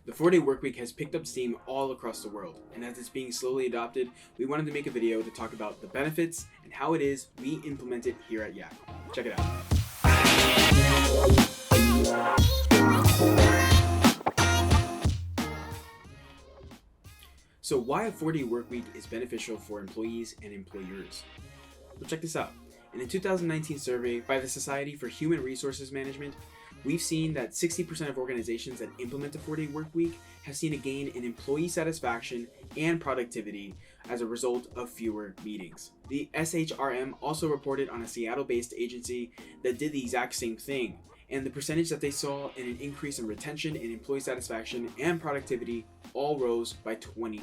The 4-day workweek has picked up steam all across the world, and as it's being slowly adopted, we wanted to make a video to talk about the benefits and how it is we implement it here at Yak. Check it out. So why a 4-day workweek is beneficial for employees and employers? Well, check this out. In a 2019 survey by the Society for Human Resources Management, we've seen that 60% of organizations that implement a 4-day workweek have seen a gain in employee satisfaction and productivity as a result of fewer meetings. The SHRM also reported on a Seattle-based agency that did the exact same thing, and the percentage that they saw in an increase in retention and employee satisfaction and productivity all rose by 20%.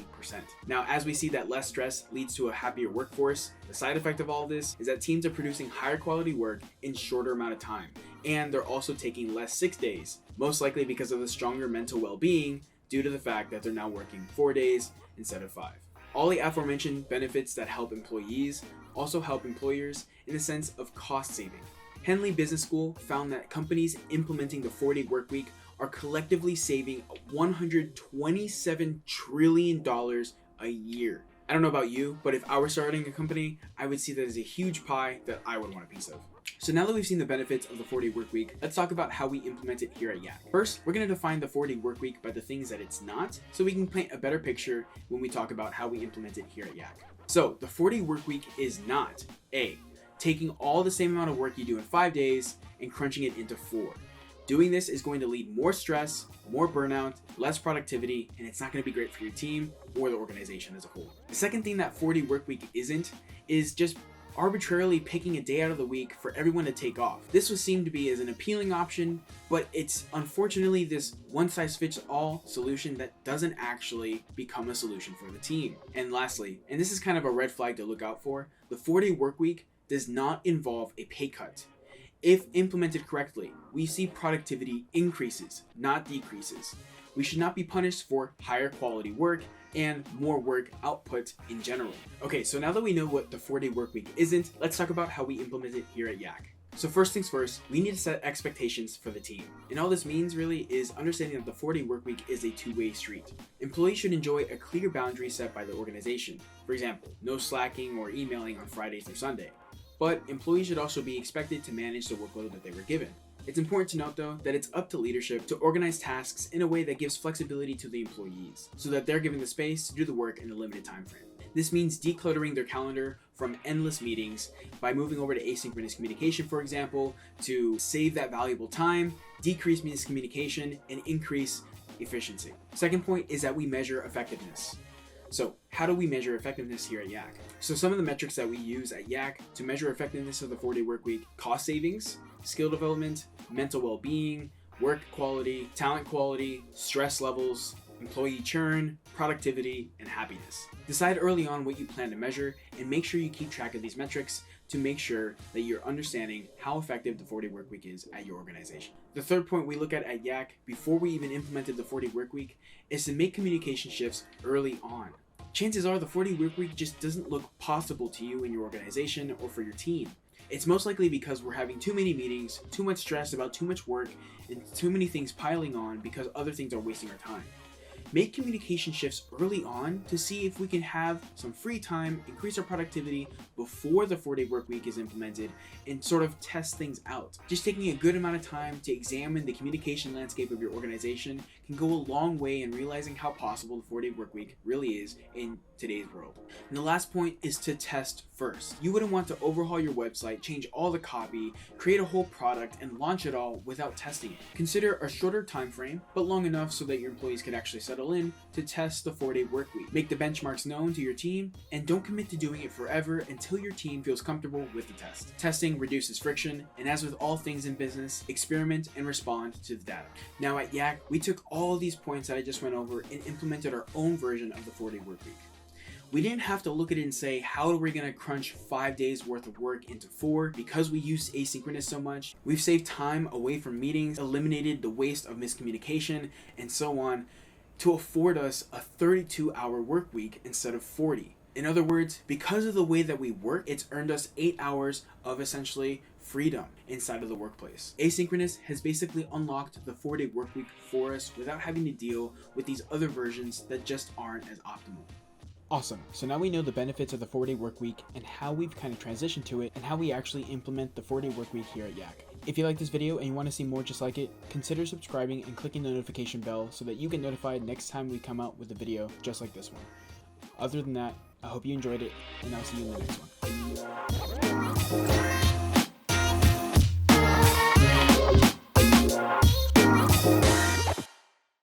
Now, as we see that less stress leads to a happier workforce, the side effect of all this is that teams are producing higher quality work in shorter amount of time, and they're also taking less sick days, most likely because of the stronger mental well-being due to the fact that they're now working 4 days instead of 5. All the aforementioned benefits that help employees also help employers in the sense of cost saving. Henley Business School found that companies implementing the 4-day workweek are collectively saving $127 trillion a year. I don't know about you, but if I were starting a company, I would see that as a huge pie that I would want a piece of. So now that we've seen the benefits of the 4-day workweek, let's talk about how we implement it here at Yak. First, we're going to define the 4-day workweek by the things that it's not, so we can paint a better picture when we talk about how we implement it here at Yak. So the 4-day workweek is not A, taking all the same amount of work you do in 5 days and crunching it into 4. Doing this is going to lead more stress, more burnout, less productivity, and it's not going to be great for your team or the organization as a whole. The second thing that 4-day workweek isn't is just arbitrarily picking a day out of the week for everyone to take off. This would seem to be as an appealing option, but it's unfortunately this one-size-fits-all solution that doesn't actually become a solution for the team. And lastly, and this is kind of a red flag to look out for, the 4-day workweek does not involve a pay cut. If implemented correctly, we see productivity increases, not decreases. We should not be punished for higher quality work and more work output in general. Okay, so now that we know what the 4-day workweek isn't, let's talk about how we implement it here at Yak. So first things first, we need to set expectations for the team. And all this means really is understanding that the 4-day workweek is a two-way street. Employees should enjoy a clear boundary set by the organization. For example, no slacking or emailing on Fridays or Sunday. But employees should also be expected to manage the workload that they were given. It's important to note though that it's up to leadership to organize tasks in a way that gives flexibility to the employees so that they're given the space to do the work in a limited time frame. This means decluttering their calendar from endless meetings by moving over to asynchronous communication, for example, to save that valuable time, decrease miscommunication, and increase efficiency. Second point is that we measure effectiveness. So how do we measure effectiveness here at Yak? So some of the metrics that we use at Yak to measure effectiveness of the 4-day workweek: cost savings, skill development, mental well-being, work quality, talent quality, stress levels, employee churn, productivity, and happiness. Decide early on what you plan to measure and make sure you keep track of these metrics to make sure that you're understanding how effective the 4-day workweek is at your organization. The third point we look at Yak before we even implemented the 4-day workweek is to make communication shifts early on. Chances are the 4-day workweek just doesn't look possible to you in your organization or for your team. It's most likely because we're having too many meetings, too much stress about too much work, and too many things piling on because other things are wasting our time. Make communication shifts early on to see if we can have some free time, increase our productivity before the 4-day workweek is implemented, and sort of test things out. Just taking a good amount of time to examine the communication landscape of your organization can go a long way in realizing how possible the 4-day workweek really is in today's world. And the last point is to test first. You wouldn't want to overhaul your website, change all the copy, create a whole product, and launch it all without testing it. Consider a shorter time frame, but long enough so that your employees can actually settle in to test the 4-day workweek. Make the benchmarks known to your team, and don't commit to doing it forever until your team feels comfortable with the test. Testing reduces friction, and as with all things in business, experiment and respond to the data. Now at Yak, we took all of these points that I just went over and implemented our own version of the 4-day workweek. We didn't have to look at it and say, how are we going to crunch 5 days worth of work into 4? Because we use asynchronous so much, we've saved time away from meetings, eliminated the waste of miscommunication, and so on, to afford us a 32-hour work week instead of 40. In other words, because of the way that we work, it's earned us 8 hours of essentially freedom inside of the workplace. Asynchronous has basically unlocked the 4-day work week for us without having to deal with these other versions that just aren't as optimal. Awesome. So now we know the benefits of the 4-day work week and how we've kind of transitioned to it and how we actually implement the 4-day work week here at Yak. If you like this video and you want to see more just like it, consider subscribing and clicking the notification bell so that you get notified next time we come out with a video just like this one. Other than that, I hope you enjoyed it, and I'll see you in the next one.